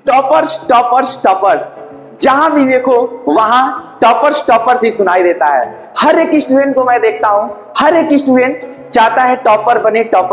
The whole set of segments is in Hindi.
टॉपर्स टॉपर्स टॉपर्स, जहां भी देखो वहां टॉपर्स टॉपर्स ही सुनाई देता है। हर एक स्टूडेंट को मैं देखता हूं, हर एक स्टूडेंट चाहता है टॉपर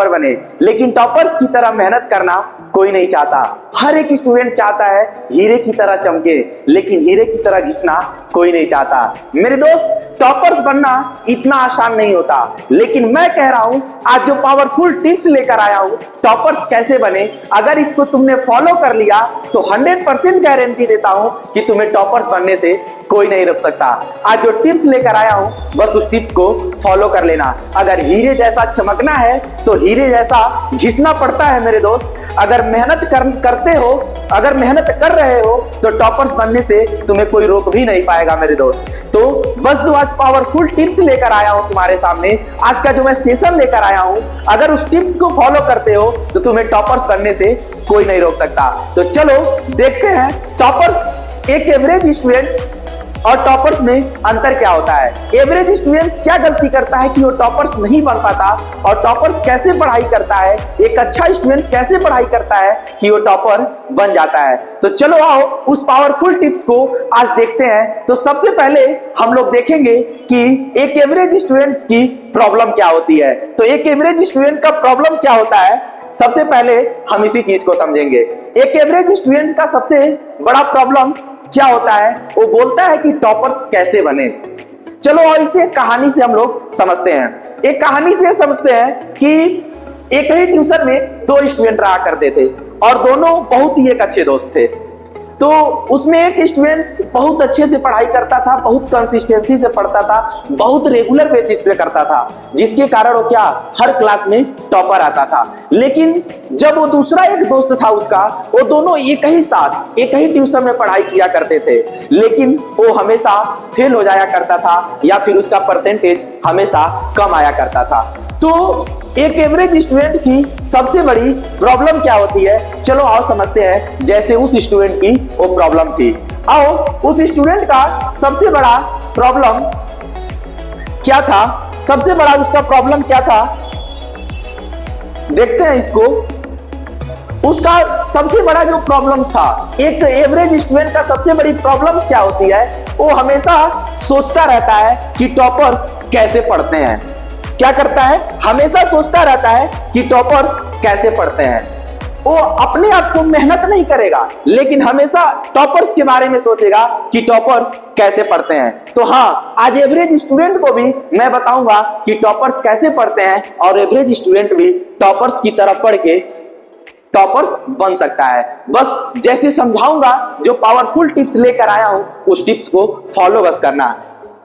बने, लेकिन टॉपर्स की तरह मेहनत करना कोई नहीं चाहता। हर एक स्टूडेंट चाहता है हीरे की तरह चमके, लेकिन हीरे की तरह घिसना कोई नहीं चाहता। मेरे दोस्त, टॉपर्स बनना इतना आसान नहीं होता, लेकिन मैं कह रहा हूं आज जो पावरफुल टिप्स लेकर आया हूं टॉपर्स कैसे बने, अगर इसको तुमने फॉलो कर लिया तो 100% गारंटी देता हूं कि तुम्हें टॉपर्स बनने से कोई नहीं रोक सकता। आज जो टिप्स लेकर आया हूं बस उस टिप्स को फॉलो कर लेना। अगर हीरे जैसा चमकना है तो हीरे जैसा घिसना पड़ता है मेरे दोस्त। अगर मेहनत करते हो, अगर मेहनत कर रहे हो तो टॉपर्स बनने से तुम्हें कोई रोक भी नहीं पाएगा मेरे दोस्त। तो बस जो आज पावरफुल टिप्स लेकर आया हूं तुम्हारे सामने, आज का जो मैं सेशन लेकर आया हूं, अगर उस टिप्स को फॉलो करते हो तो तुम्हें टॉपर्स बनने से कोई नहीं रोक सकता। तो चलो देखते हैं टॉपर्स, एक एवरेज स्टूडेंट्स और टॉपर्स में अंतर क्या होता है। एवरेज स्टूडेंट्स क्या गलती करता है कि वो टॉपर्स नहीं बन पाता, और टॉपर्स कैसे पढ़ाई करता है, एक अच्छा स्टूडेंट कैसे पढ़ाई करता है कि वो टॉपर बन जाता है। तो चलो आओ उस पावरफुल टिप्स को आज देखते हैं। तो सबसे पहले हम लोग देखेंगे कि एक एवरेज स्टूडेंट्स की प्रॉब्लम क्या होती है। तो एक एवरेज स्टूडेंट का प्रॉब्लम क्या होता है, सबसे पहले हम इसी चीज को समझेंगे। एक एवरेज स्टूडेंट का सबसे बड़ा प्रॉब्लम क्या होता है, वो बोलता है कि टॉपर्स कैसे बने। चलो और इसे कहानी से हम लोग समझते हैं। एक कहानी से समझते हैं कि एक ही ट्यूशन में दो स्टूडेंट रहा करते थे और दोनों बहुत ही एक अच्छे दोस्त थे। तो उसमें एक स्टूडेंट बहुत अच्छे से पढ़ाई करता था, बहुत कंसिस्टेंसी से पढ़ता था, बहुत रेगुलर बेसिस पे करता था, जिसके कारण वो क्या हर क्लास में टॉपर आता था। लेकिन जब वो दूसरा एक दोस्त था उसका, वो दोनों एक ही साथ एक ही ट्यूशन में पढ़ाई किया करते थे, लेकिन वो हमेशा फेल हो जाया करता था या फिर उसका परसेंटेज हमेशा कम आया करता था। तो एक एवरेज स्टूडेंट की सबसे बड़ी प्रॉब्लम क्या होती है, चलो आओ समझते हैं। जैसे उस स्टूडेंट की वो प्रॉब्लम थी, आओ उस स्टूडेंट का सबसे बड़ा प्रॉब्लम क्या था, सबसे बड़ा उसका प्रॉब्लम क्या था देखते हैं इसको। उसका सबसे बड़ा जो प्रॉब्लम था, एक एवरेज स्टूडेंट का सबसे बड़ी प्रॉब्लम क्या होती है, वो हमेशा सोचता रहता है कि टॉपर्स कैसे पढ़ते हैं। क्या करता है, हमेशा सोचता रहता है कि टॉपर्स कैसे पढ़ते हैं। वो अपने आप को मेहनत नहीं करेगा, लेकिन हमेशा टॉपर्स के बारे में सोचेगा कि टॉपर्स कैसे पढ़ते हैं। तो हाँ, आज एवरेज स्टूडेंट को भी मैं बताऊंगा कि टॉपर्स कैसे पढ़ते हैं, और एवरेज स्टूडेंट भी टॉपर्स की तरह पढ़ के टॉपर्स बन सकता है। बस जैसे समझाऊंगा, जो पावरफुल टिप्स लेकर आया हूं उस टिप्स को फॉलो बस करना।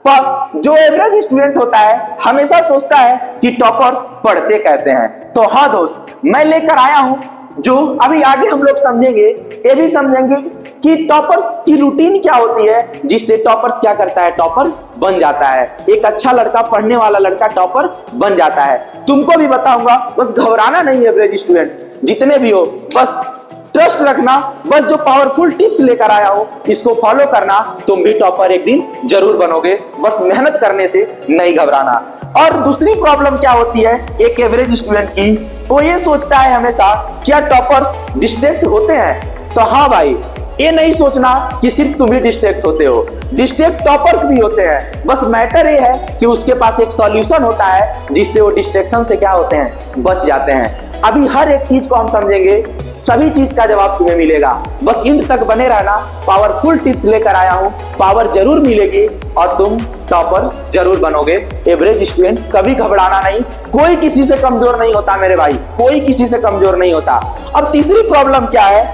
पर जो एवरेज स्टूडेंट होता है हमेशा सोचता है कि टॉपर्स पढ़ते कैसे हैं। तो हाँ दोस्त, मैं लेकर आया हूं जो अभी आगे हम लोग समझेंगे, ये भी समझेंगे कि टॉपर्स की रूटीन क्या होती है, जिससे टॉपर्स क्या करता है, टॉपर बन जाता है। एक अच्छा लड़का, पढ़ने वाला लड़का टॉपर बन जाता है। तुमको भी बताऊंगा, बस घबराना नहीं एवरेज स्टूडेंट्स जितने भी हो, बस ट्रस्ट रखना। बस जो पावरफुल टिप्स लेकर आया हो इसको फॉलो करना, तुम भी टॉपर एक दिन जरूर बनोगे। बस मेहनत करने से नहीं घबराना। और दूसरी प्रॉब्लम क्या होती है एक एवरेज स्टूडेंट की, वो ये सोचता है हमेशा, क्या टॉपर्स डिस्ट्रैक्ट होते हैं। तो हाँ भाई, ये नहीं सोचना कि सिर्फ तुम ही डिस्ट्रैक्ट होते हो, डिस्ट्रैक्ट टॉपर्स भी होते हैं। बस मैटर ये है कि उसके पास एक सॉल्यूशन होता है जिससे वो डिस्ट्रैक्शन से क्या होते हैं, बच जाते हैं। अभी हर एक चीज को हम समझेंगे, सभी चीज का जवाब तुम्हें मिलेगा। बस एंड तक बने रहना। पावरफुल टिप्स लेकर आया हूं, पावर जरूर मिलेगी और तुम टॉपर जरूर बनोगे। एवरेज स्टूडेंट कभी घबराना नहीं, कोई किसी से कमजोर नहीं होता मेरे भाई, कोई किसी से कमजोर नहीं होता। अब तीसरी प्रॉब्लम क्या है,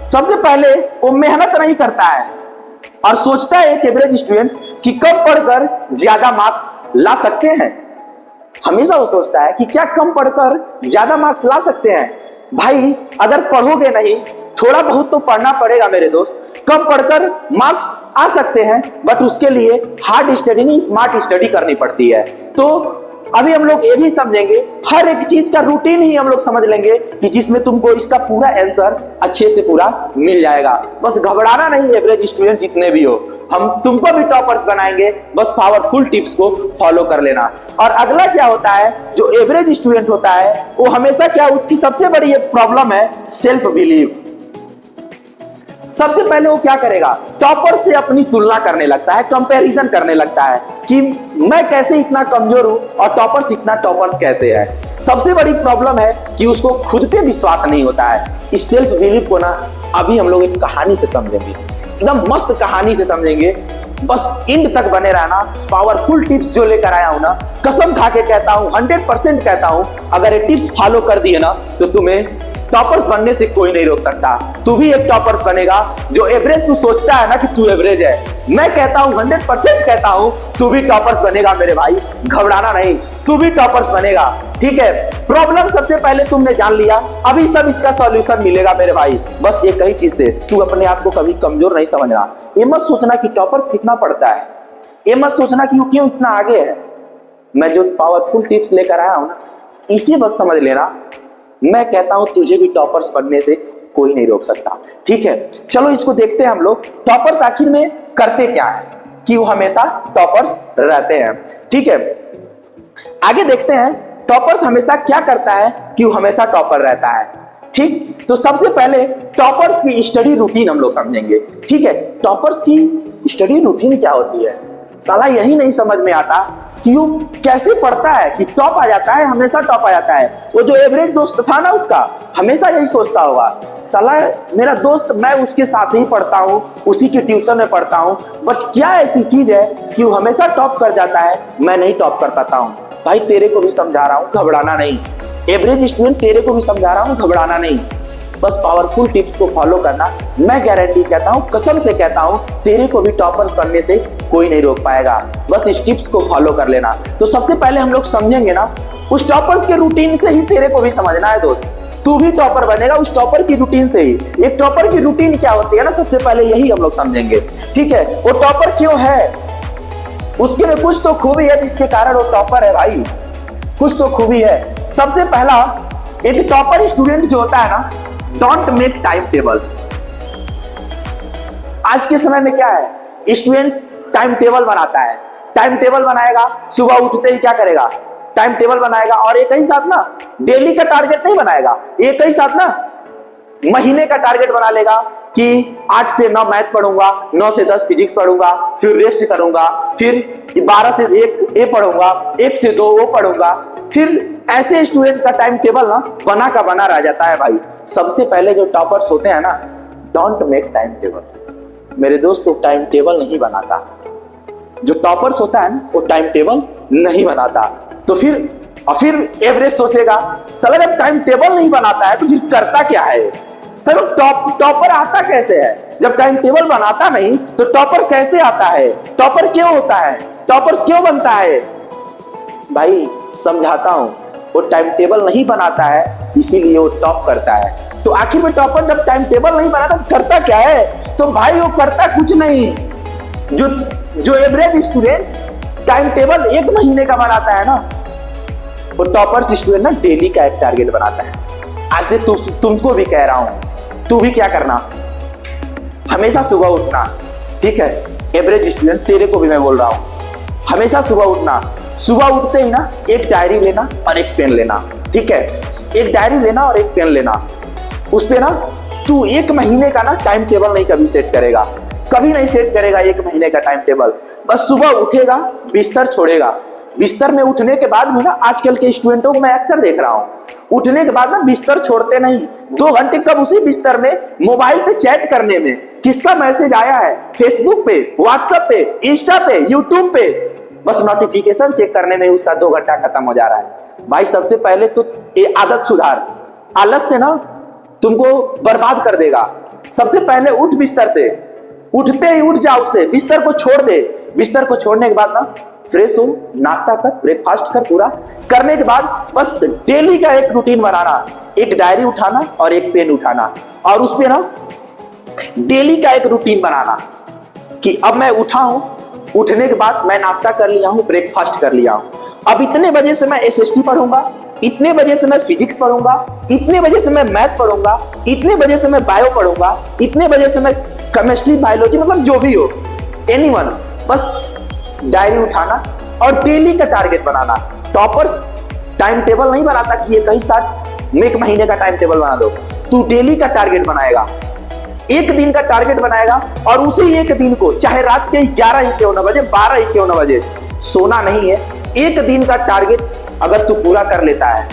सबसे पहले वो मेहनत नहीं करता है और सोचता है एक एवरेज स्टूडेंट कि कम पढ़कर ज्यादा मार्क्स ला सकते हैं। हमेशा वो सोचता है कि क्या कम पढ़कर ज्यादा मार्क्स ला सकते हैं। भाई अगर पढ़ोगे नहीं, थोड़ा बहुत तो पढ़ना पड़ेगा मेरे दोस्त। कम पढ़कर मार्क्स आ सकते हैं, बट उसके लिए हार्ड स्टडी नहीं, स्मार्ट स्टडी करनी पड़ती है। तो अभी हम लोग ये भी समझेंगे, हर एक चीज का रूटीन ही हम लोग समझ लेंगे कि जिसमें तुमको इसका पूरा आंसर अच्छे से पूरा मिल जाएगा। बस घबराना नहीं एवरेज स्टूडेंट जितने भी हो, हम तुमको भी टॉपर्स बनाएंगे। बस पावरफुल टिप्स को फॉलो कर लेना। और अगला क्या होता है, जो एवरेज स्टूडेंट होता है वो हमेशा क्या, उसकी सबसे बड़ी एक प्रॉब्लम है सेल्फ बिलीव। सबसे पहले वो क्या करेगा, टॉपर से अपनी तुलना करने लगता है, कंपैरिजन करने लगता है कि मैं कैसे इतना कमजोर हूं और टॉपर्स कैसे है। सबसे बड़ी प्रॉब्लम है कि उसको खुद पे विश्वास नहीं होता है। इस सेल्फ बिलीफ को ना अभी हम लोग एक कहानी से समझेंगे, एकदम मस्त कहानी से समझेंगे। बस एंड तक बने रहना। पावरफुल टिप्स जो लेकर आया हूं ना, कसम खा के कहता हूं, 100% कहता हूं, अगर ये टिप्स फॉलो कर दिए ना तो तुम्हें टॉपर्स बनने से कोई नहीं रोक सकता। तू भी एक टॉपर्स बनेगा। जो एवरेज तू सोचता है ना कि तू एवरेज है, मैं कहता हूं 100% कहता हूं तू भी टॉपर्स बनेगा मेरे भाई। घबराना नहीं, तू भी टॉपर्स बनेगा। ठीक है, प्रॉब्लम सबसे पहले तुमने जान लिया, अभी सब इसका सॉल्यूशन मिलेगा मेरे भाई। बस एक ही चीज से, तू अपने आप को कभी कमजोर नहीं समझना। ये मत सोचना कि टॉपर्स कितना पढ़ता है, ये मत सोचना कि वो क्यों इतना आगे है। मैं जो पावरफुल टिप्स लेकर आया हूं ना, इसे बस समझ लेना। मैं कहता हूं तुझे भी टॉपर्स बनने से कोई नहीं रोक सकता। ठीक है, चलो इसको देखते हैं हम लोग। टॉपर्स आखिर में करते क्या है कि वो हमेशा टॉपर्स रहते हैं। ठीक है, आगे देखते हैं टॉपर्स हमेशा क्या करता है कि वो हमेशा टॉपर रहता है। ठीक, तो सबसे पहले टॉपर्स की स्टडी रूटीन हम लोग समझेंगे। ठीक है, टॉपर्स की स्टडी रूटीन क्या होती है, साला यही नहीं समझ में आता कि वो कैसे पढ़ता है कि टॉप आ जाता है, हमेशा टॉप आ जाता है। वो जो एवरेज दोस्त था ना उसका, हमेशा यही सोचता होगा, साला मेरा दोस्त, मैं उसके साथ ही पढ़ता हूँ, उसी की ट्यूशन में पढ़ता हूँ, बट क्या ऐसी चीज है कि वो हमेशा टॉप कर जाता है, मैं नहीं टॉप कर पाता हूँ। भाई तेरे को भी समझा रहा हूँ, घबराना नहीं। एवरेज स्टूडेंट तेरे को भी समझा रहा हूँ, घबराना नहीं। बस पावरफुल टिप्स को फॉलो करना। मैं गारंटी कहता हूं, कसम से कहता हूं, तेरे को भी टॉपर्स बनने से कोई नहीं रोक पाएगा। बस इस टिप्स को फॉलो कर लेना। तो सबसे पहले हम लोग समझेंगे ना, उस टॉपर्स के रूटीन से ही तेरे को भी समझना है दोस्त। तू भी टॉपर बनेगा उस टॉपर की रूटीन से ही। एक टॉपर की रूटीन क्या होती है ना, सबसे पहले यही हम लोग समझेंगे। ठीक है, वो टॉपर क्यों है, उसके में कुछ तो खूबी है जिसके कारण वो टॉपर है भाई, कुछ तो खूबी है। सबसे पहला, एक टॉपर स्टूडेंट जो होता है ना, डोंट मेक टाइम टेबल। आज के समय में क्या है, स्टूडेंट्स टाइम टेबल बनाता है। टाइम टेबल बनाएगा, सुबह उठते ही क्या करेगा, टाइम टेबल बनाएगा। और एक ही साथ ना डेली का टारगेट नहीं बनाएगा, एक ही साथ ना महीने का टारगेट बना लेगा कि 8 से 9 मैथ पढ़ूंगा, 9 से 10 फिजिक्स पढ़ूंगा, फिर रेस्ट करूंगा, फिर 12 से 1 ये पढ़ूंगा, 1 से 2 वो पढ़ूंगा। फिर ऐसे स्टूडेंट का टाइम टेबल ना बना का बना रह जाता है भाई। सबसे पहले जो टॉपर्स होते हैं ना, डोंट मेक टाइम टेबल। मेरे दोस्त, वो टाइम टेबल नहीं बनाता। जो टॉपर्स होता है ना, वो टाइम टेबल नहीं बनाता। तो फिर एवरेज सोचेगा, चला जब टाइम टेबल नहीं बनाता है तो फिर करता क्या है, तो टॉपर आता कैसे है। जब टाइम टेबल बनाता नहीं तो टॉपर कैसे आता है, टॉपर क्यों होता है, टॉपर्स क्यों बनता है। भाई समझाता हूं, वो टाइम टेबल नहीं बनाता है इसीलिए वो टॉप करता है। तो आखिर में टॉपर जब टाइम टेबल नहीं बनाता तो करता क्या है, तो भाई वो करता कुछ नहीं। जो एवरेज स्टूडेंट टाइम टेबल 1 महीने का बनाता है ना, वो टॉपर्स स्टूडेंट ना डेली का एक टारगेट बनाता है। आज से तुमको भी कह रहा हूं, तू भी क्या करना, हमेशा सुबह उठना। ठीक है, एवरेज स्टूडेंट तेरे को भी मैं बोल रहा हूं, हमेशा सुबह उठना। सुबह उठते ही ना एक डायरी लेना और एक पेन लेना। ठीक है, एक डायरी लेना और एक पेन लेना। उस पे ना तू 1 महीने का ना टाइम टेबल नहीं कभी सेट करेगा, कभी नहीं सेट करेगा 1 महीने का टाइम टेबल। बस सुबह उठेगा, बिस्तर छोड़ेगा। बिस्तर में उठने के बाद भी ना, आजकल के स्टूडेंटों को मैं अक्सर देख रहा हूं, उठने के बाद ना बिस्तर छोड़ते नहीं। 2 घंटे कब उसी बिस्तर में मोबाइल पे चैट करने में, किसका मैसेज आया है, फेसबुक पे, व्हाट्सएप पे, इंस्टा पे, यूट्यूब पे, बस नोटिफिकेशन चेक करने में उसका 2 घंटा खत्म हो जा रहा है। भाई सबसे पहले तो ये आदत सुधार, आलस से ना तुमको बर्बाद कर देगा। सबसे पहले उठ बिस्तर से, उठते ही उठ जाओ उससे, बिस्तर को छोड़ दे। बिस्तर को छोड़ने के बाद ना फ्रेश हो, नाश्ता कर, ब्रेकफास्ट कर, पूरा करने के बाद बस डेली का एक रूटीन बनाना। एक डायरी उठाना और एक पेन उठाना, और उस पे ना डेली का एक रूटीन बनाना कि अब मैं उठा हूं, उठने के बाद मैं नाश्ता कर लिया हूं, ब्रेकफास्ट कर लिया हूं, अब इतने बजे से मैं एसएसटी पढ़ूंगा, इतने बजे से मैं फिजिक्स पढ़ूंगा, इतने बजे से मैं मैथ पढ़ूंगा, इतने बजे से मैं बायो पढ़ूंगा, इतने बजे से मैं केमिस्ट्री, बायोलॉजी, मतलब जो भी हो, एनीवन। बस डायरी उठाना और डेली का टारगेट बनाना। टॉपर्स टाइम टेबल नहीं बनाता कि ये कहीं साथ 1 महीने का टाइम टेबल बना दो, तू डेली का टारगेट बनाएगा। एक दिन का टारगेट बनाएगा और उसी एक दिन को, चाहे रात के 11 ही क्यों ना बजे, 12 ही क्यों ना बजे, सोना नहीं है। एक दिन का टारगेट अगर तू पूरा कर लेता है,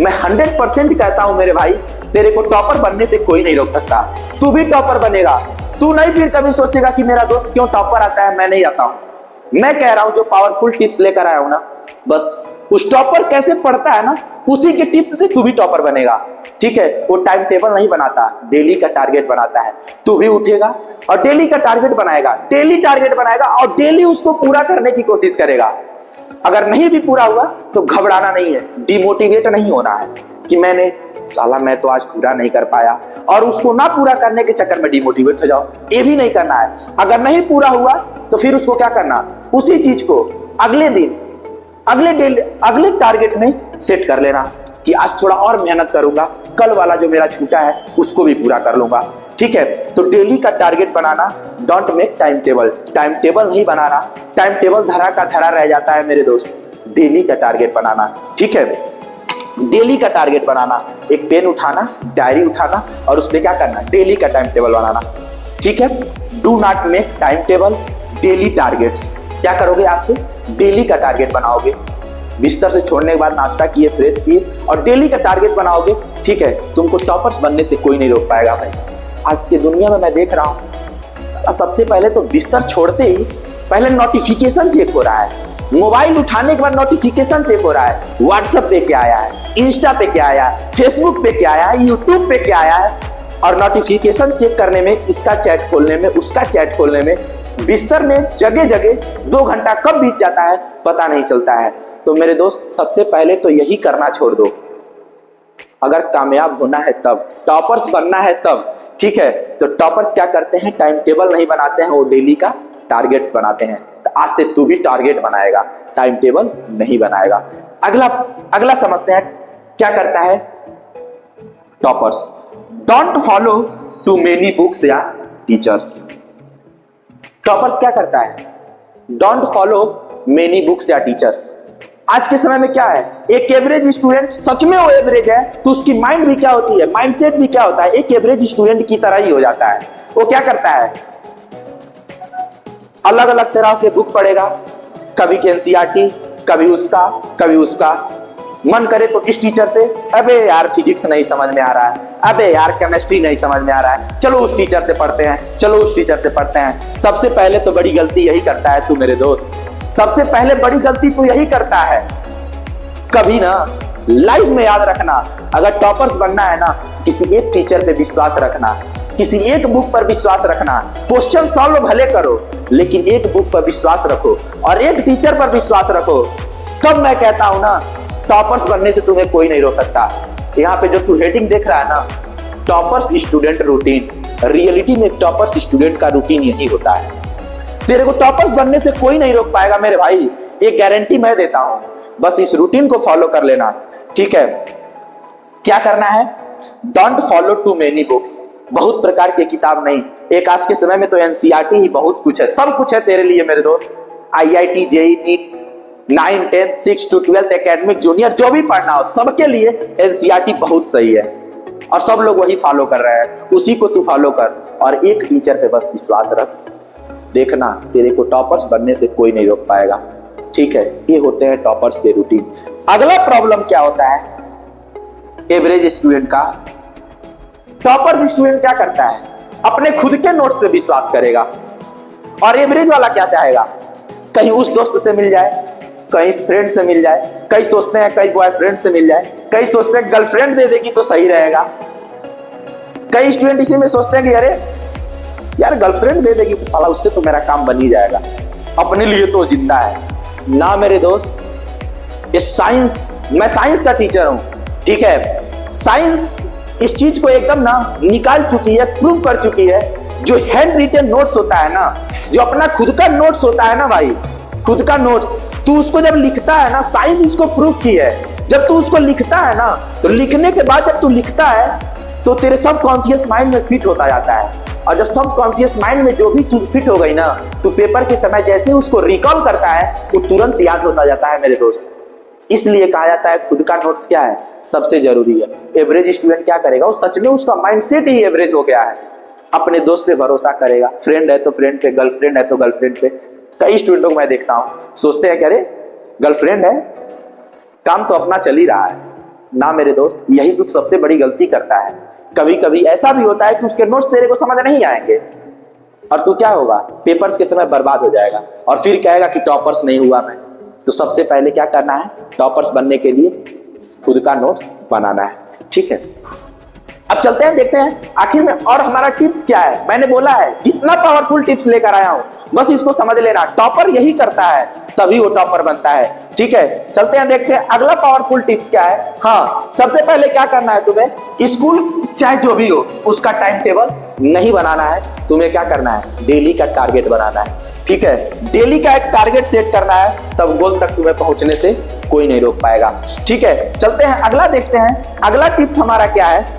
मैं 100% कहता हूं मेरे भाई, तेरे को टॉपर बनने से कोई नहीं रोक सकता। तू भी टॉपर बनेगा। तू नहीं फिर कभी सोचेगा कि मेरा दोस्त क्यों टॉपर आता है, मैं नहीं आता हूं। मैं कह रहा हूं जो पावरफुल टिप्स लेकर आया हूं ना, बस उस टॉपर कैसे पढ़ता है ना, उसी के टिप्स से तू भी टॉपर बनेगा। ठीक है, वो टाइम टेबल नहीं बनाता, डेली का टारगेट बनाता है। तू भी उठेगा और डेली का टारगेट बनाएगा, डेली टारगेट बनाएगा और डेली उसको पूरा करने की कोशिश करेगा। अगर नहीं भी पूरा हुआ तो घबराना नहीं है, डिमोटिवेट नहीं होना है कि मैं तो आज पूरा नहीं कर पाया, और उसको ना पूरा करने के चक्कर में डिमोटिवेट हो जाओ, ये भी नहीं करना है। अगर नहीं पूरा हुआ तो फिर उसको क्या करना, उसी चीज को अगले दिन, अगले टारगेट में सेट कर लेना कि आज थोड़ा और मेहनत करूंगा, कल वाला जो मेरा छूटा है उसको भी पूरा कर लूंगा। ठीक है, तो डेली का target banana, don't make time table. Time table नहीं बनाना, टाइम टेबल धरा का धरा रह जाता है मेरे दोस्त। डेली का टारगेट बनाना, ठीक है, डेली का टारगेट बनाना, एक पेन उठाना, डायरी उठाना और उसमें क्या करना, डेली का टाइम टेबल बनाना। ठीक है, do not make time table, daily targets. क्या करोगे, आज से डेली का टारगेट बनाओगे। बिस्तर से छोड़ने के बाद नाश्ता किए, फ्रेश किए और डेली का टारगेट बनाओगे। ठीक है, तुमको टॉपर्स बनने से कोई नहीं रोक पाएगा भाई। आज की दुनिया में मैं देख रहा हूं, सबसे पहले तो बिस्तर छोड़ते ही पहले नोटिफिकेशन चेक हो रहा है। मोबाइल उठाने के बाद नोटिफिकेशन चेक हो रहा है, व्हाट्सएप पे क्या आया है, इंस्टा पे क्या आया है, फेसबुक पे क्या आया है, यूट्यूब पे क्या आया है। और नोटिफिकेशन चेक करने में, इसका चैट खोलने में, उसका चैट खोलने में, बिस्तर में जगह जगह 2 घंटा कब बीत जाता है पता नहीं चलता है। तो मेरे दोस्त, सबसे पहले तो यही करना छोड़ दो। अगर कामयाब होना है तब, टॉपर्स बनना है तब। ठीक है, तो टॉपर्स क्या करते हैं, टाइम टेबल नहीं बनाते हैं, वो डेली का टारगेट्स बनाते हैं। तो आज से तू भी टारगेट बनाएगा, टाइम टेबल नहीं बनाएगा। अगला समझते हैं क्या करता है toppers. Don't follow too many books या टीचर्स। टॉपर्स क्या करता है, डोंट फॉलो मेनी बुक्स या टीचर्स। आज के समय में क्या है, एक एवरेज स्टूडेंट, सच में वो एवरेज है तो उसकी माइंड भी क्या होती है, माइंडसेट भी क्या होता है, एक एवरेज स्टूडेंट की तरह ही हो जाता है। वो क्या करता है, अलग अलग तरह के बुक पढ़ेगा, कभी एनसीईआरटी, कभी उसका। मन करे तो इस टीचर से, अबे यार फिजिक्स नहीं समझ में आ रहा है, अबे यार केमिस्ट्री नहीं समझ में आ रहा है, चलो उस टीचर से पढ़ते हैं, चलो उस टीचर से पढ़ते हैं। सबसे पहले तो बड़ी गलती यही करता है तू मेरे दोस्त, सबसे पहले बड़ी गलती तू यही करता है। कभी ना लाइफ में याद रखना, अगर टॉपर्स बनना है ना, किसी एक टीचर पे विश्वास रखना, किसी एक बुक पर विश्वास रखना। क्वेश्चन सॉल्व भले करो लेकिन एक बुक पर विश्वास रखो और एक टीचर पर विश्वास रखो। तब मैं कहता हूं ना, टॉपर्स बनने से तुम्हें कोई नहीं रोक सकता। यहाँ पे जो तू हेडिंग देख रहा है ना, टॉपर्स स्टूडेंट रूटीन, रियलिटी में टॉपर्स स्टूडेंट का रूटीन यही होता है। तेरे को टॉपर्स बनने से कोई नहीं रोक पाएगा मेरे भाई, एक गारंटी मैं देता हूं। बस इस रूटीन को फॉलो कर लेना। ठीक है, क्या करना है, don't follow too many books. बहुत प्रकार के किताब नहीं, एक आज के समय में तो एनसीईआरटी ही बहुत कुछ है, सब कुछ है तेरे लिए मेरे दोस्त। IIT, JEE, NEET, 9, 10, 6 to 12 academic, junior, जो भी पढ़ना हो सबके लिए एनसीईआरटी बहुत सही है और सब लोग वही फॉलो कर रहे हैं। उसी को तू फॉलो कर और एक टीचर पे बस विश्वास रख, देखना तेरे को टॉपर्स बनने से कोई नहीं रोक पाएगा। ठीक है, ये होते हैं टॉपर्स के रूटीन। अगला प्रॉब्लम क्या होता है एवरेज स्टूडेंट का। टॉपर्स स्टूडेंट क्या करता है, अपने खुद के नोट्स पे विश्वास करेगा और एवरेज वाला क्या चाहेगा, कहीं उस दोस्त से मिल जाए, कहीं फ्रेंड से मिल जाए, कई सोचते हैं कई बॉयफ्रेंड से मिल जाए, कई सोचते हैं गर्लफ्रेंड दे देगी तो सही रहेगा। कई स्टूडेंट इसी में सोचते हैं कि अरे यार गर्लफ्रेंड दे देगी तो साला उससे तो मेरा काम बन ही जाएगा, अपने लिए तो जिंदा है ना। मेरे दोस्त, ये साइंस, मैं साइंस का टीचर हूं। ठीक है, साइंस इस चीज को एकदम ना निकाल चुकी है, प्रूव कर चुकी है। जो हैंड रिटन नोट्स होता है ना, जो अपना खुद का नोट्स होता है ना भाई, खुद का नोट्स, तू उसको जब लिखता है ना, साइंस इसको प्रूफ की है, जब तू उसको लिखता है ना, तो लिखने के बाद जब तू लिखता है तो तेरे सबकॉन्शियस माइंड में फिट होता जाता है। और जब सबकॉन्शियस माइंड में जो भी चीज फिट हो गई ना, तो पेपर के समय जैसे उसको रिकॉल करता है वो तुरंत याद होता जाता है मेरे दोस्त। इसलिए कहा जाता है खुद का नोट्स क्या है, सबसे जरूरी है। एवरेज स्टूडेंट क्या करेगा, वो सच में उसका माइंडसेट ही एवरेज हो गया है। अपने दोस्त पे भरोसा करेगा, फ्रेंड है तो फ्रेंड पे, गर्लफ्रेंड है तो गर्लफ्रेंड पे। कई स्टूडेंटों को मैं देखता हूं, सोचते हैं कि अरे गर्लफ्रेंड है, काम तो अपना चल ही रहा है ना। मेरे दोस्त, यही कुछ सबसे बड़ी गलती करता है। कभी कभी ऐसा भी होता है कि उसके नोट्स तेरे को समझ नहीं आएंगे और तू क्या होगा, पेपर्स के समय बर्बाद हो जाएगा और फिर कहेगा कि टॉपर्स नहीं हुआ मैं। तो सबसे पहले क्या करना है, टॉपर्स बनने के लिए खुद का नोट्स बनाना है, ठीक है। अब चलते हैं, देखते हैं आखिर में और हमारा टिप्स क्या है। मैंने बोला है जितना पावरफुल टिप्स लेकर आया हूं, बस इसको समझ लेना। टॉपर यही करता है, तभी वो टॉपर बनता है, ठीक है। चलते हैं, देखते हैं अगला पावरफुल टिप्स क्या है। हाँ, सबसे पहले क्या करना है तुम्हें, स्कूल चाहे जो भी हो उसका टाइम टेबल नहीं बनाना है। तुम्हें क्या करना है, डेली का टारगेट बनाना है, ठीक है। डेली का एक टारगेट सेट करना है, तब गोल तक तुम्हें पहुंचने से कोई नहीं रोक पाएगा, ठीक है। चलते हैं अगला देखते हैं, अगला टिप्स हमारा क्या है।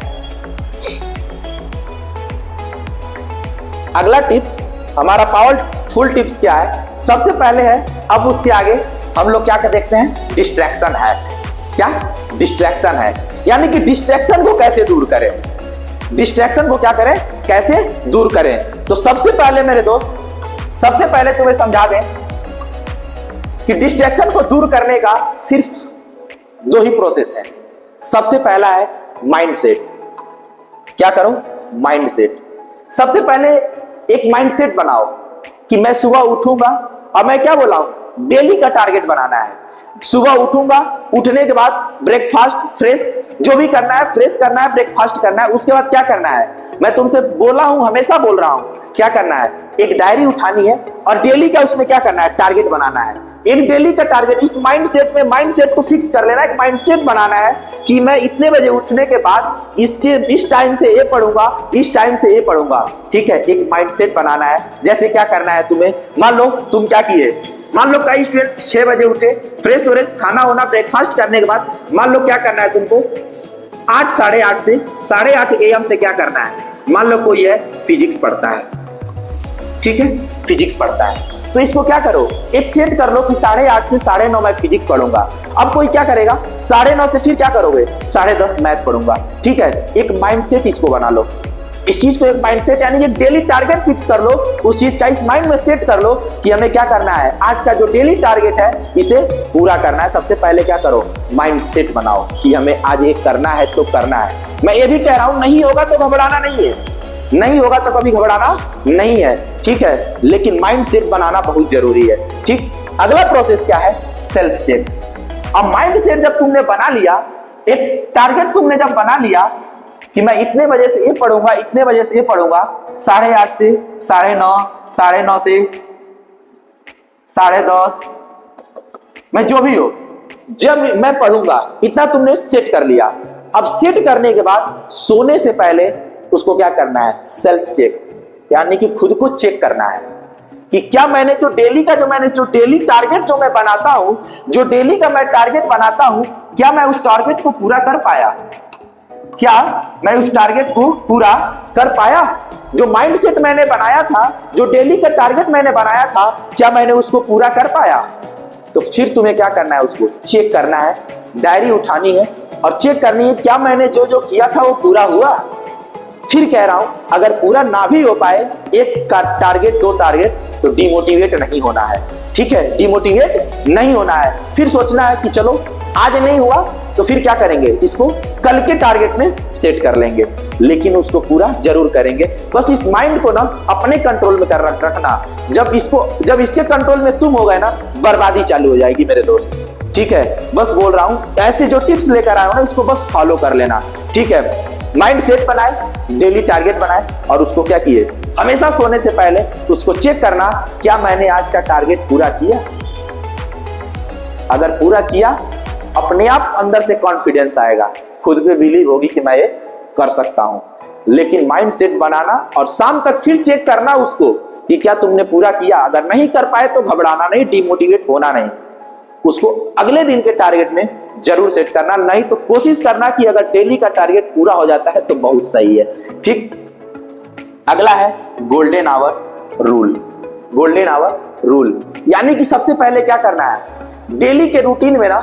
अगला टिप्स हमारा पावरफुल टिप्स क्या है, सबसे पहले है, अब उसके आगे हम लोग क्या कर देखते हैं, डिस्ट्रैक्शन है। क्या डिस्ट्रैक्शन है, यानी कि डिस्ट्रैक्शन को कैसे दूर करें, डिस्ट्रैक्शन को क्या करें, कैसे दूर करें। तो सबसे पहले मेरे दोस्त, सबसे पहले तुम्हें समझा दें कि डिस्ट्रैक्शन को दूर करने का सिर्फ दो ही प्रोसेस है। सबसे पहला है माइंडसेट। क्या करो, माइंडसेट। सबसे पहले एक माइंडसेट बनाओ कि मैं सुबह उठूंगा, और मैं क्या बोला हूं, डेली का टारगेट बनाना है। सुबह उठूंगा, उठने के बाद ब्रेकफास्ट, फ्रेश जो भी करना है, फ्रेश करना है, ब्रेकफास्ट करना है। उसके बाद क्या करना है, मैं तुमसे बोला हूं, हमेशा बोल रहा हूं, क्या करना है, एक डायरी उठानी है और डेली का उसमें क्या करना है, टारगेट बनाना है। एक डेली का टारगेट, इस माइंडसेट में, माइंडसेट को फिक्स कर लेना, एक माइंडसेट बनाना है कि मैं इतने बजे उठने के बाद इस टाइम से ये पढ़ूंगा, इस टाइम से ये पढ़ूंगा, ठीक है। एक माइंडसेट बनाना है। जैसे क्या करना है तुम्हें, मान लो तुम क्या किए, मान लो कई स्टूडेंट्स 6 बजे उठे, फ्रेश व्रेश, खाना होना, ब्रेकफास्ट करने के बाद मान लो क्या करना है तुमको, 8 साढ़े 8 से 8:30 AM से क्या करना है, मान लो कोई है फिजिक्स पढ़ता है, ठीक है, फिजिक्स पढ़ता है, तो इसको क्या करो, एक सेट कर लो कि 8:30 से 9:30 मैं फिजिक्स पढ़ूंगा। अब कोई क्या करेगा, 9:30 से फिर क्या करोगे, 10:30 मैथ पढ़ूंगा, ठीक है। एक माइंडसेट इसको बना लो, इस चीज को एक माइंडसेट, यानी एक डेली टारगेट फिक्स कर लो, उस चीज का इस माइंड में सेट कर लो कि हमें क्या करना है, आज का जो डेली टारगेट है इसे पूरा करना है। सबसे पहले क्या करो, माइंडसेट बनाओ कि हमें आज ये करना है तो करना है। मैं ये भी कह रहा हूं, नहीं होगा तो घबराना नहीं है, नहीं होगा तो कभी घबराना नहीं है, ठीक है, लेकिन माइंडसेट बनाना बहुत जरूरी है, ठीक। अगला प्रोसेस क्या है, सेल्फ चेक। अब माइंडसेट जब तुमने बना लिया, एक टारगेट तुमने जब बना लिया कि मैं इतने बजे से ये पढ़ूंगा, इतने बजे से ये पढ़ूंगा, 8:30 से 9:30, 9:30 से 10:30, मैं जो भी हो, जब मैं पढ़ूंगा, इतना तुमने सेट कर लिया। अब सेट करने के बाद सोने से पहले उसको क्या करना है, सेल्फ चेक, यानी कि खुद को चेक करना है कि क्या मैंने जो डेली टारगेट जो मैं बनाता हूं, जो डेली का मैं टारगेट बनाता हूं, क्या मैं उस टारगेट को पूरा कर पाया, क्या मैं उस टारगेट को पूरा कर पाया। जो माइंडसेट मैंने बनाया था, जो डेली का टारगेट मैंने बनाया था, क्या मैंने उसको पूरा कर पाया। तो फिर तुम्हें क्या करना है, उसको चेक करना है, डायरी उठानी है और चेक करनी है क्या मैंने जो जो किया था वो पूरा हुआ। फिर कह रहा हूं, अगर पूरा ना भी हो पाए, एक का टारगेट, 2 टारगेट, तो डिमोटिवेट नहीं होना है, ठीक है, डिमोटिवेट नहीं होना है। फिर सोचना है कि चलो आज नहीं हुआ तो फिर क्या करेंगे, इसको कल के टारगेट में सेट कर लेंगे, लेकिन उसको पूरा जरूर करेंगे। बस इस माइंड को ना अपने कंट्रोल में कर रखना। जब इसके कंट्रोल में तुम हो गए ना, बर्बादी चालू हो जाएगी मेरे दोस्त, ठीक है। बस बोल रहा हूं, ऐसे जो टिप्स लेकर आए हो ना, इसको बस फॉलो कर लेना, ठीक है। माइंड सेट बनाए, डेली टारगेट बनाए और उसको क्या किए, हमेशा सोने से पहले उसको चेक करना, क्या मैंने आज का टारगेट पूरा किया। अगर पूरा किया, अपने आप अंदर से कॉन्फिडेंस आएगा, खुद पे बिलीव होगी कि मैं ये कर सकता हूं। लेकिन माइंड सेट बनाना और शाम तक फिर चेक करना उसको कि क्या तुमने पूरा किया। अगर नहीं कर पाए तो घबराना नहीं, डिमोटिवेट होना नहीं, उसको अगले दिन के टारगेट में जरूर सेट करना। नहीं तो कोशिश करना कि अगर डेली का टारगेट पूरा हो जाता है तो बहुत सही है, ठीक। अगला है golden hour rule. Golden hour rule यानी कि सबसे पहले क्या करना है, डेली के रूटीन में ना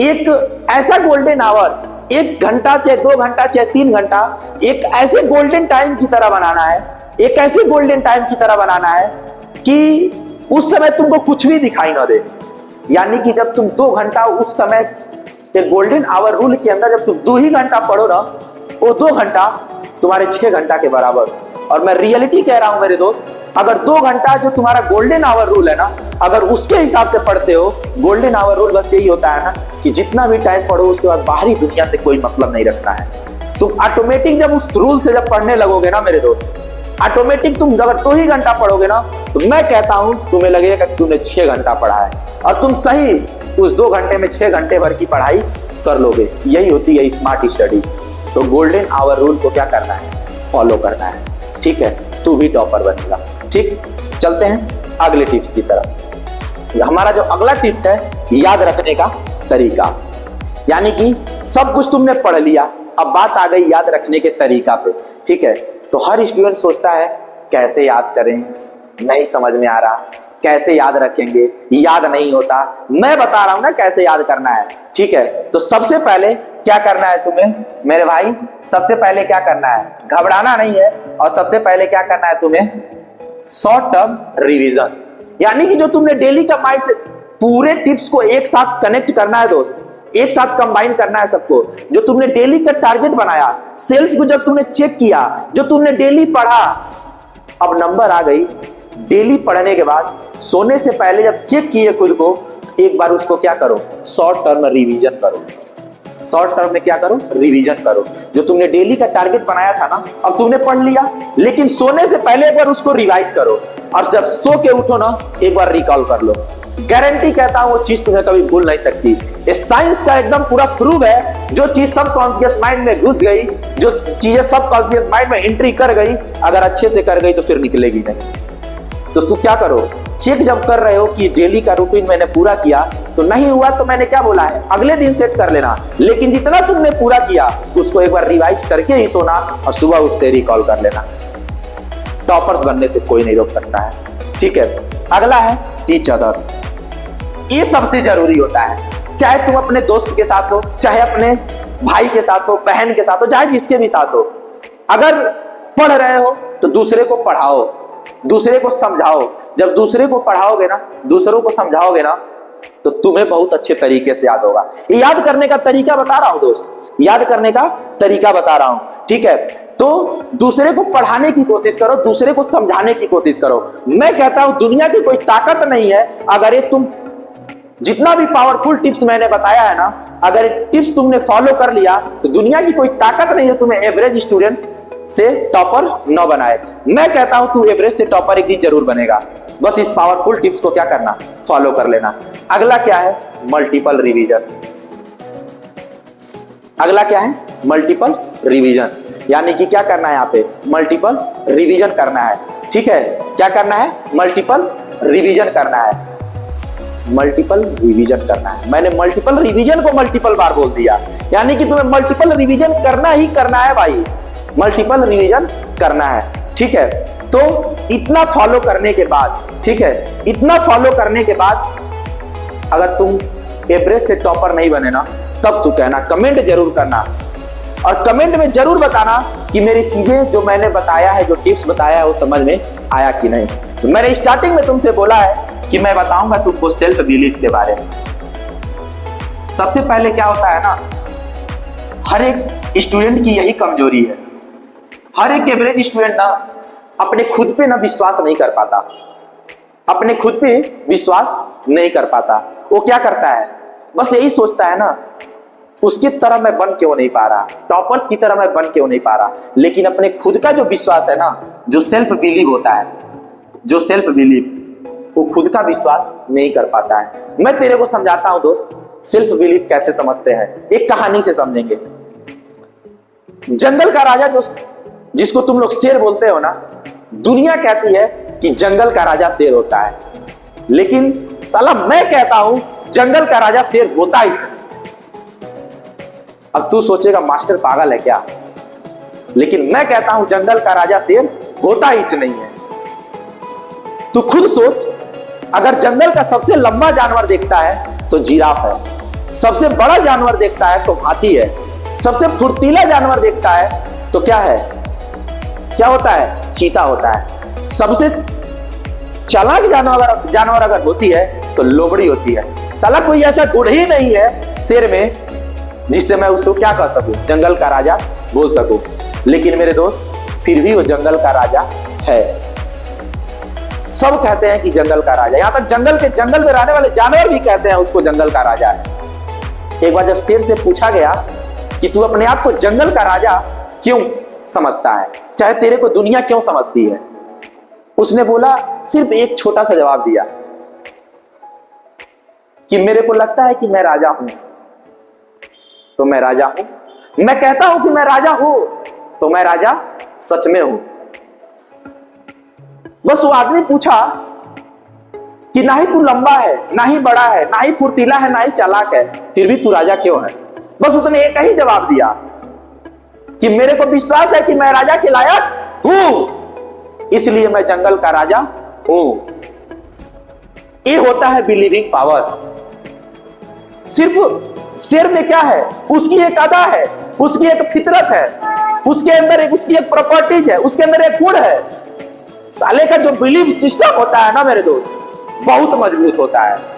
एक ऐसा गोल्डन आवर 1 घंटा चाहे 2 घंटा चाहे 3 घंटा एक ऐसे गोल्डन टाइम की तरह बनाना है, एक ऐसे गोल्डन टाइम की तरह बनाना है कि उस समय तुमको कुछ भी दिखाई ना दे। यानी कि जब तुम 2 घंटा उस समय के गोल्डन आवर रूल के अंदर जब तुम 2 ही घंटा पढ़ो ना, वो 2 घंटा तुम्हारे 6 घंटा के बराबर। और मैं रियलिटी कह रहा हूं मेरे दोस्त, अगर 2 घंटा जो तुम्हारा गोल्डन आवर रूल है ना, अगर उसके हिसाब से पढ़ते हो, गोल्डन आवर रूल बस यही होता है ना कि जितना भी टाइम पढ़ो उसके बाद बाहरी दुनिया से कोई मतलब नहीं रखना है। तुम ऑटोमेटिक जब उस रूल से जब पढ़ने लगोगे ना मेरे दोस्त, ऑटोमेटिक तुम अगर 2 ही घंटा पढ़ोगे ना, तो मैं कहता हूं तुम्हें लगेगा कि तुमने 6 घंटा पढ़ा है, और तुम सही उस 2 घंटे में 6 घंटे भर की पढ़ाई कर लोगे। यही होती है स्मार्ट स्टडी। तो गोल्डन आवर रूल को क्या करना है, फॉलो करना है, ठीक है, तू भी टॉपर बनेगा। ठीक, चलते हैं अगले टिप्स की तरफ। हमारा जो अगला टिप्स है, याद रखने का तरीका। यानी कि सब कुछ तुमने पढ़ लिया, अब बात आ गई याद रखने के तरीका पे। ठीक है, तो हर स्टूडेंट सोचता है कैसे याद करें, नहीं समझ में आ रहा, कैसे याद रखेंगे, याद नहीं होता। मैं बता रहा हूं ना कैसे याद करना है। ठीक है, तो सबसे पहले क्या करना है तुम्हें मेरे भाई, सबसे पहले क्या करना है, घबराना नहीं है, और सबसे पहले क्या करना है तुम्हें, शॉर्ट टर्म रिवीजन। यानी कि जो तुमने डेली का माइंड से पूरे टिप्स को एक साथ कनेक्ट करना है दोस्त, एक साथ कंबाइन करना है सबको। जो तुमने डेली का टारगेट बनाया, सेल्फ को जब तुमने चेक किया, जो तुमने डेली पढ़ा, अब नंबर आ गई। डेली पढ़ने के बाद सोने से पहले जब चेक किए खुद को, एक बार उसको क्या करो, शॉर्ट टर्म रिवीजन करो। शॉर्ट टर्म में क्या करो, रिवीजन करो। जो तुमने डेली का टारगेट बनाया था ना, अब तुमने पढ़ लिया, लेकिन सोने से पहले एक बार उसको रिवाइज करो, और जब सो के उठो ना, एक बार रिकॉल कर लो। गारंटी कहता हूं वो चीज तुम्हें कभी भूल नहीं सकती। ये साइंस का एकदम पूरा प्रूव है। जो चीज सब कॉन्शियस माइंड में घुस गई, जो चीजें सब कॉन्शियस माइंड में एंट्री कर गई, अगर अच्छे से कर गई तो फिर निकलेगी नहीं। तो तू क्या करो, चेक जब कर रहे हो कि डेली का रूटीन मैंने पूरा किया, तो नहीं हुआ तो मैंने क्या बोला है, अगले दिन सेट कर लेना। लेकिन जितना तुमने पूरा किया उसको एक बार रिवाइज करके ही सोना, और सुबह उठते रिकॉल कर लेना। टॉपर्स बनने से कोई नहीं रोक सकता है। ठीक है, अगला है टीच अदर्स। ये सबसे जरूरी होता है। चाहे तुम अपने दोस्त के साथ हो, चाहे अपने भाई के साथ हो, बहन के साथ हो, चाहे जिसके भी साथ हो, अगर पढ़ रहे हो तो दूसरे को पढ़ाओ, दूसरे को समझाओ। जब दूसरे को पढ़ाओगे ना, दूसरों को समझाओगे ना, तो तुम्हें बहुत अच्छे तरीके से याद होगा। ये याद करने का तरीका बता रहा हूं दोस्त, याद करने का तरीका बता रहा हूं। ठीक है, तो दूसरे को पढ़ाने की कोशिश करो, दूसरे को समझाने की कोशिश करो। मैं कहता हूं दुनिया की कोई ताकत नहीं है, अगर ये तुम जितना भी पावरफुल टिप्स मैंने बताया है ना, अगर टिप्स तुमने फॉलो कर लिया, तो दुनिया की कोई ताकत नहीं है तुम्हें एवरेज स्टूडेंट से टॉपर न बनाए। मैं कहता हूं तू एवरेज से टॉपर एक दिन जरूर बनेगा। बस इस पावरफुल टिप्स को क्या करना, फॉलो कर लेना। अगला क्या है, मल्टीपल रिवीजन। अगला क्या है, मल्टीपल रिवीजन। यानी कि क्या करना है, यहाँ पे मल्टीपल रिवीजन करना है। ठीक है, क्या करना है, मल्टीपल रिवीजन करना है। मल्टीपल रिवीजन करना है। मैंने मल्टीपल रिवीजन को मल्टीपल बार बोल दिया, यानी कि तुम्हें मल्टीपल रिवीजन करना ही करना है भाई, मल्टीपल रिवीजन करना है। ठीक है, तो इतना फॉलो करने के बाद, ठीक है, इतना फॉलो करने के बाद अगर तुम एवरेज से टॉपर नहीं बने ना, तब तू कहना, कमेंट जरूर करना, और कमेंट में जरूर बताना कि मेरी चीजें जो मैंने बताया है, जो टिप्स बताया है, वो समझ में आया कि नहीं। तो मैंने स्टार्टिंग में तुमसे बोला है कि मैं बताऊंगा तुमको सेल्फ बिलीफ के बारे में। सबसे पहले क्या होता है ना, हर एक स्टूडेंट की यही कमजोरी है। हर एक एवरेज स्टूडेंट ना अपने खुद पे ना विश्वास नहीं कर पाता, अपने खुद पे विश्वास नहीं कर पाता। वो क्या करता है, बस यही सोचता है ना, उसकी तरह मैं बन क्यों नहीं पा रहा, टॉपर्स की तरह मैं बन क्यों नहीं पा रहा। लेकिन अपने खुद का जो विश्वास है ना, जो सेल्फ बिलीव होता है, जो सेल्फ बिलीव, वो खुद का विश्वास नहीं कर पाता है। मैं तेरे को समझाता हूं दोस्त, सेल्फ बिलीव कैसे समझते हैं, एक कहानी से समझेंगे। जंगल का राजा, जो जिसको तुम लोग शेर बोलते हो ना, दुनिया कहती है कि जंगल का राजा शेर होता है, लेकिन साला मैं कहता हूं जंगल का राजा शेर होता ही। अब तू सोचेगा मास्टर पागल है क्या, लेकिन मैं कहता हूं जंगल का राजा शेर होता ही नहीं है। तू खुद सोच, अगर जंगल का सबसे लंबा जानवर देखता है तो जिराफ है, सबसे बड़ा जानवर देखता है तो हाथी है, सबसे फुर्तीला जानवर देखता है तो क्या है, क्या होता है, चीता होता है। सबसे चालाक जानवर अगर होती है तो लोमड़ी होती है। साला कोई ऐसा गुण ही नहीं है शेर में जिससे मैं उसको क्या कह सकूं, जंगल का राजा बोल सकूं। लेकिन मेरे दोस्त फिर भी वो जंगल का राजा है। सब कहते हैं कि जंगल का राजा, यहां तक जंगल में रहने वाले जानवर भी कहते हैं उसको जंगल का राजा है। एक बार जब शेर से पूछा गया कि तू अपने आप को जंगल का राजा क्यों समझता है, चाहे तेरे को दुनिया क्यों समझती है, उसने बोला, सिर्फ एक छोटा सा जवाब दिया कि मेरे को लगता है कि मैं राजा हूं तो मैं राजा हूं, मैं कहता हूं कि मैं राजा हूं तो मैं राजा सच में हूं। बस वो आदमी पूछा कि ना ही तू लंबा है, ना ही बड़ा है, ना ही फुर्तीला है, ना ही चालाक है, फिर भी तू राजा क्यों है। बस उसने एक ही जवाब दिया कि मेरे को विश्वास है कि मैं राजा के लायक हूं, इसलिए मैं जंगल का राजा हूं। ये होता है बिलीविंग पावर। सिर्फ शेर में क्या है, उसकी एक अदा है, उसकी एक फितरत है, उसके अंदर उसकी एक प्रॉपर्टीज है, उसके अंदर एक गुण है। साले का जो बिलीव सिस्टम होता है ना मेरे दोस्त, बहुत मजबूत होता है।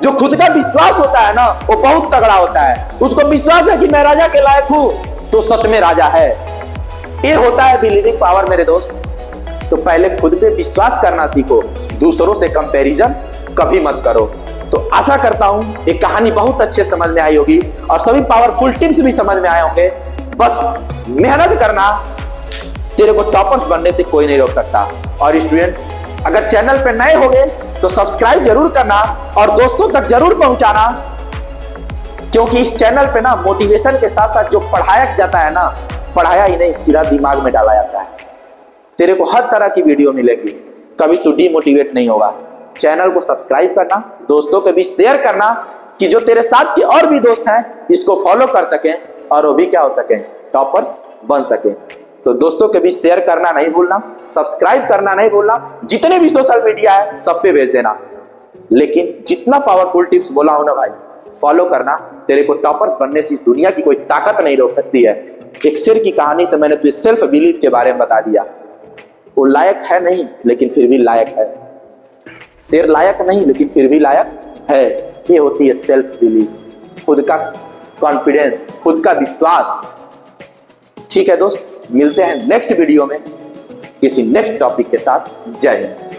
जो खुद का विश्वास होता है ना, वो बहुत तगड़ा होता है। उसको विश्वास है कि मैं राजा के लायक हूं तो सच में राजा है। ये होता है बिलीविंग पावर मेरे दोस्त। तो पहले खुद पे विश्वास करना सीखो, दूसरों से कंपैरिजन कभी मत करो। तो आशा करता हूं ये कहानी बहुत अच्छे समझ में आई होगी और सभी पावरफुल टिप्स भी समझ में आए होंगे। बस मेहनत करना, तेरे को टॉपर्स बनने से कोई नहीं रोक सकता। और स्टूडेंट्स, अगर चैनल पे नए होंगे तो सब्सक्राइब जरूर करना और दोस्तों तक जरूर पहुंचाना, क्योंकि इस चैनल पे ना मोटिवेशन के साथ साथ जो पढ़ाया जाता है ना, पढ़ाया ही नहीं सीधा दिमाग में डाला जाता है। तेरे को हर तरह की वीडियो मिलेगी, कभी तू डीमोटिवेट नहीं होगा। चैनल को सब्सक्राइब करना, दोस्तों के बीच शेयर करना कि जो तेरे साथ के और भी दोस्त हैं इसको फॉलो कर सकें और वो भी क्या हो सकें, टॉपर्स बन सकें। तो दोस्तों के बीच शेयर करना नहीं भूलना, सब्सक्राइब करना नहीं भूलना, जितने भी सोशल मीडिया है सब पे भेज देना। लेकिन जितना पावरफुल टिप्स बोला हूं ना भाई, फॉलो करना। तेरे को टॉपर्स बनने से इस दुनिया की कोई ताकत नहीं रोक सकती है। एक शेर की कहानी से मैंने तुझे सेल्फ बिलीफ के बारे में बता दिया। वो लायक है नहीं लेकिन फिर भी लायक है। शेर लायक नहीं लेकिन फिर भी लायक है। ये होती है सेल्फ बिलीफ, खुद का कॉन्फिडेंस, खुद का विश्वास। ठीक है दोस्त, मिलते हैं नेक्स्ट वीडियो में किसी नेक्स्ट टॉपिक के साथ। जय हिंद।